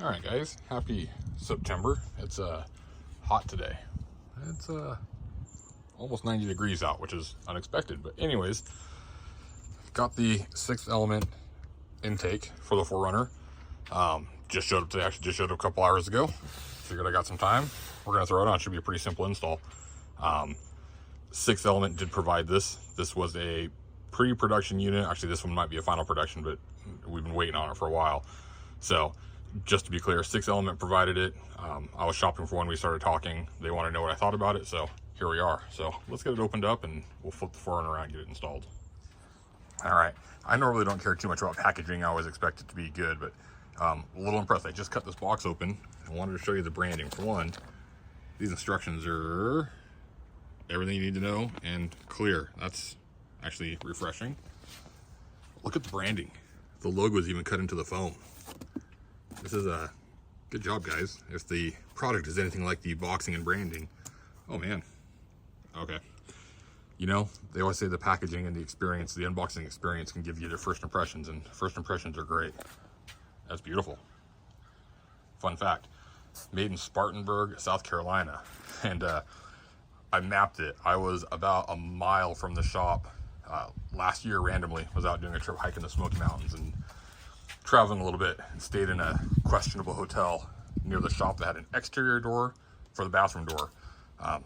All right, guys, happy September. It's hot today. It's almost 90 degrees out, which is unexpected. But anyways, got the 6th Element intake for the 4Runner. Just showed up today. Actually, just showed up a couple hours ago. Figured I got some time. We're gonna throw it on. It should be a pretty simple install. 6th Element did provide this. This was a pre-production unit. Actually, this one might be a final production, but we've been waiting on it for a while. So just to be clear, 6th Element provided it. I was shopping for one. We started talking. They want to know what I thought about it, so here we are. So let's get it opened up and we'll flip the 4Runner around and get it installed. All right, I normally don't care too much about packaging. I always expect it to be good, but a little impressed. I just cut this box open. I wanted to show you the branding. For one, these instructions are everything you need to know and clear. That's actually refreshing. Look at the branding. The logo is even cut into the foam. This is a good job, guys. If the product is anything like the boxing and branding, oh man. Okay. You know, they always say the packaging and the experience, the unboxing experience can give you their first impressions, and first impressions are great. That's beautiful. Fun fact, made in Spartanburg, South Carolina. And I mapped it. I was about a mile from the shop last year randomly. Was out doing a trip hiking the Smoky Mountains and traveling a little bit, and stayed in a questionable hotel near the shop that had an exterior door for the bathroom door.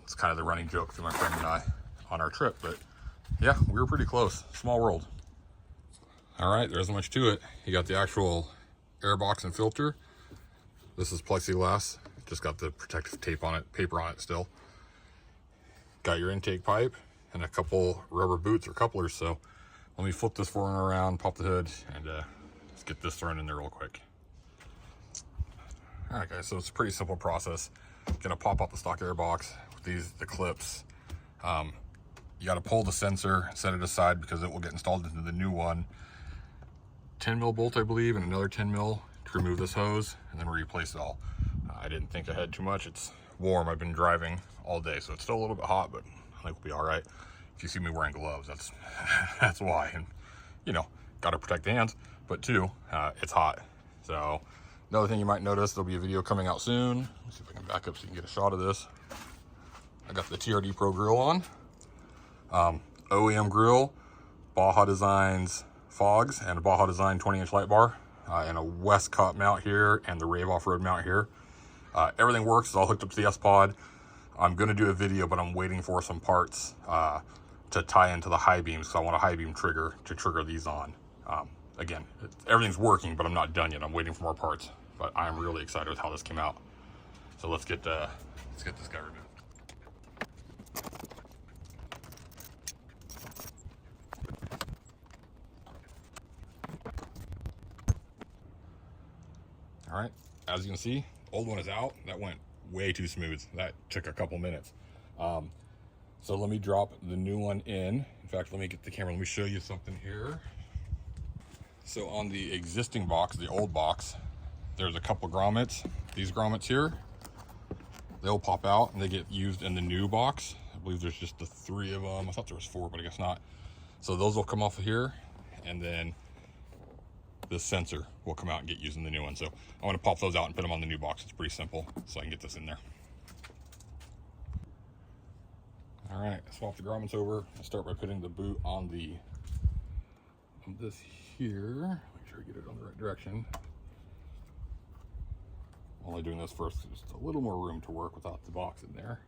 It's kind of the running joke for my friend and I on our trip, but yeah, we were pretty close. Small world. All right, there isn't much to it. You got the actual air box and filter. This is plexiglass, just got the protective tape on it, paper on it still. Got your intake pipe and a couple rubber boots or couplers. So let me flip this 4Runner around, pop the hood, and let's get this thrown in there real quick. All right, guys, so it's a pretty simple process. Gonna pop out the stock air box with the clips. You got to pull the sensor, set it aside because it will get installed into the new one. 10 mil bolt, I believe, and another 10 mil to remove this hose, and then replace it all. I didn't think ahead too much. It's warm. I've been driving all day, so it's still a little bit hot, but I think we'll be all right. If you see me wearing gloves, that's why. And you know, got to protect the hands. But two, it's hot. So another thing you might notice, there'll be a video coming out soon. Let's see if I can back up so you can get a shot of this. I got the TRD Pro grill on. OEM grill, Baja Designs fogs, and a Baja Design 20-inch light bar, and a Westcott mount here, and the Rave Off Road mount here. Everything works. It's all hooked up to the S-Pod. I'm going to do a video, but I'm waiting for some parts to tie into the high beams, so I want a high beam trigger to trigger these on. Again, everything's working, but I'm not done yet. I'm waiting for more parts, but I'm really excited with how this came out. So let's get this guy removed. All right, as you can see, old one is out. That went way too smooth. That took a couple minutes. So let me drop the new one in. In fact, let me get the camera. Let me show you something here. So on the existing box, the old box, there's a couple grommets. These grommets here, they'll pop out and they get used in the new box. I believe there's just the 3 of them. I thought there was 4, but I guess not. So those will come off of here, and then this sensor will come out and get used in the new one. So I want to pop those out and put them on the new box. It's pretty simple, so I can get this in there. All right, swap the grommets over. I'll start by putting the boot on this here. Make sure I get it on the right direction. Only doing this first, just a little more room to work without the box in there.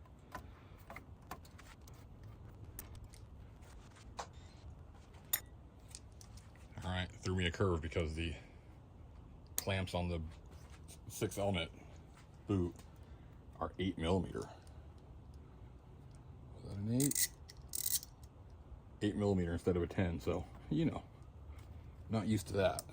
All right, threw me a curve because the clamps on the 6th Element boot are 8 millimeter. Was that an 8? 8 millimeter instead of a 10, so, you know, not used to that.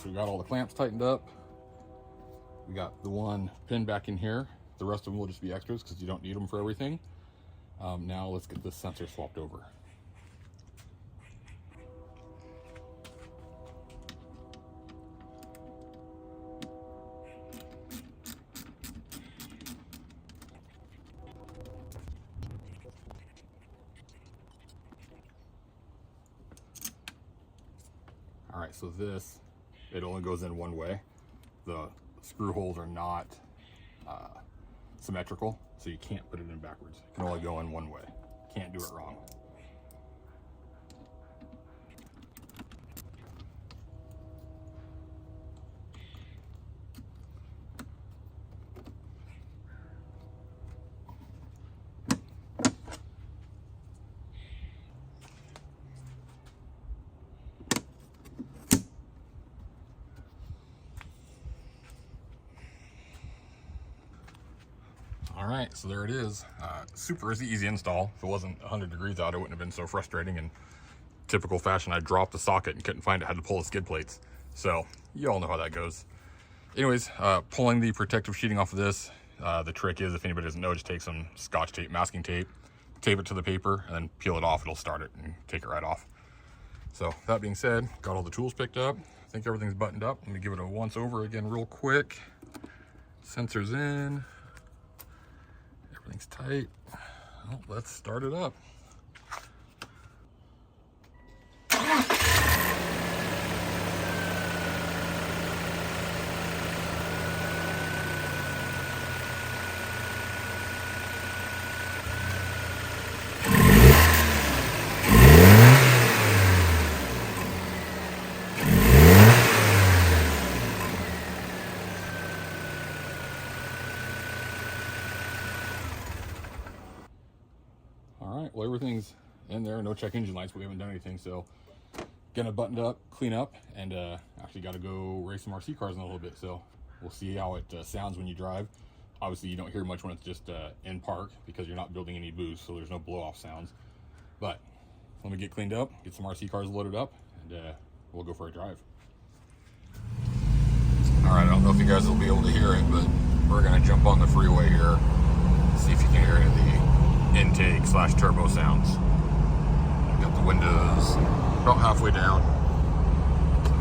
so we got all the clamps tightened up. We got the one pin back in here. The rest of them will just be extras because you don't need them for everything. Now let's get this sensor swapped over. All right, so this, it only goes in one way. The screw holes are not symmetrical, so you can't put it in backwards. It can only go in one way. Can't do it wrong. All right, so there it is. Super easy install. If it wasn't 100 degrees out, it wouldn't have been so frustrating. In typical fashion, I dropped the socket and couldn't find it, had to pull the skid plates. So you all know how that goes. Anyways, pulling the protective sheeting off of this, the trick is, if anybody doesn't know, just take some Scotch tape, masking tape, tape it to the paper, and then peel it off. It'll start it and take it right off. So that being said, got all the tools picked up. I think everything's buttoned up. Let me give it a once over again real quick. Sensors in. Everything's tight. Well, let's start it up. All right, well, everything's in there. No check engine lights, but we haven't done anything. So getting it buttoned up, clean up, and actually got to go race some RC cars in a little bit. So we'll see how it sounds when you drive. Obviously, you don't hear much when it's just in park because you're not building any boost, so there's no blow-off sounds. But let me get cleaned up, get some RC cars loaded up, and we'll go for a drive. All right, I don't know if you guys will be able to hear it, but we're going to jump on the freeway here, see if you can hear any of the intake / turbo sounds. Got the windows about halfway down. So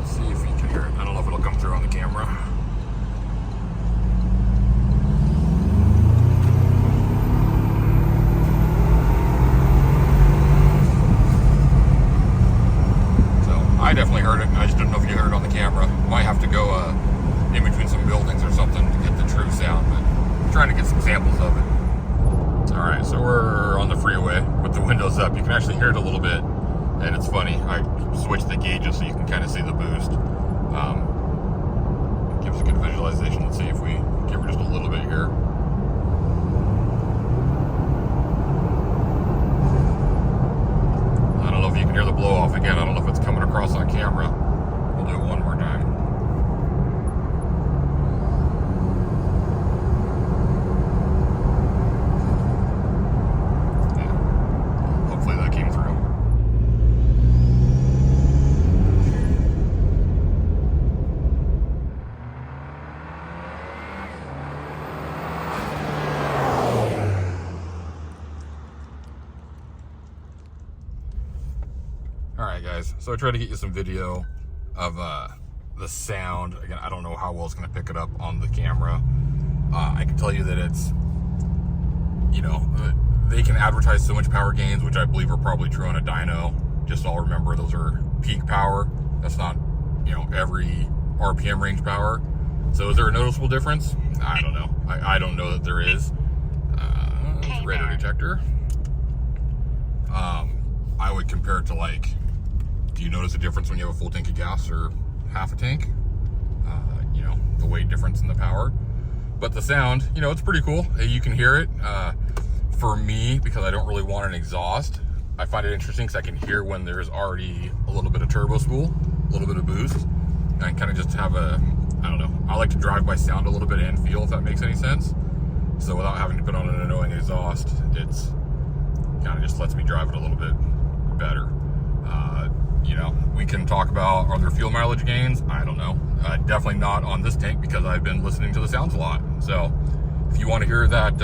let's see if you can hear it. I don't know if it'll come through on the camera. So I definitely heard it. I just didn't know if you heard it on the camera. Might have to go in between some buildings or something to get the true sound, but I'm trying to get some samples of it. All right, so we're on the freeway with the windows up. You can actually hear it a little bit, and it's funny. I switched the gauges so you can kind of see the boost. It gives a good visualization. Let's see if we give her just a little bit here. I don't know if you can hear the blow off again. I don't know if it's coming across on camera. We'll do it one more time. Alright guys, so I tried to get you some video of the sound. Again, I don't know how well it's going to pick it up on the camera. I can tell you that it's, you know, they can advertise so much power gains, which I believe are probably true on a dyno. Just all remember, those are peak power. That's not, you know, every RPM range power. So is there a noticeable difference? I don't know. I don't know that there is. It's a radar detector. I would compare it to, like, do you notice a difference when you have a full tank of gas or half a tank? You know, the weight difference in the power. But the sound, you know, it's pretty cool. You can hear it. For me, because I don't really want an exhaust, I find it interesting because I can hear when there's already a little bit of turbo spool, a little bit of boost. And I kind of just have a, I don't know, I like to drive by sound a little bit and feel, if that makes any sense. So without having to put on an annoying exhaust, it's kind of just lets me drive it a little bit better. You know, we can talk about, are there fuel mileage gains? I don't know. Definitely not on this tank because I've been listening to the sounds a lot. So if you want to hear that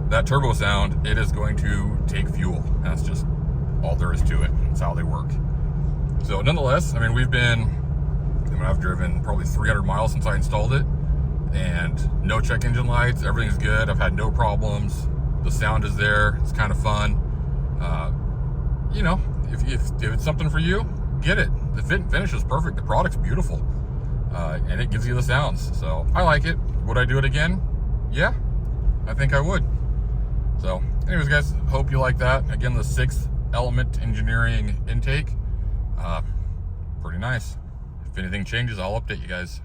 that turbo sound, it is going to take fuel. That's just all there is to it. That's how they work. So nonetheless, I mean, I've driven probably 300 miles since I installed it, and no check engine lights. Everything's good. I've had no problems. The sound is there. It's kind of fun. You know, if it's something for you, get it. The fit and finish is perfect. The product's beautiful, and it gives you the sounds. So I like it. Would I do it again? Yeah, I think I would. So anyways, guys, hope you like that. Again, the 6th Element Engineering intake. Pretty nice. If anything changes, I'll update you guys.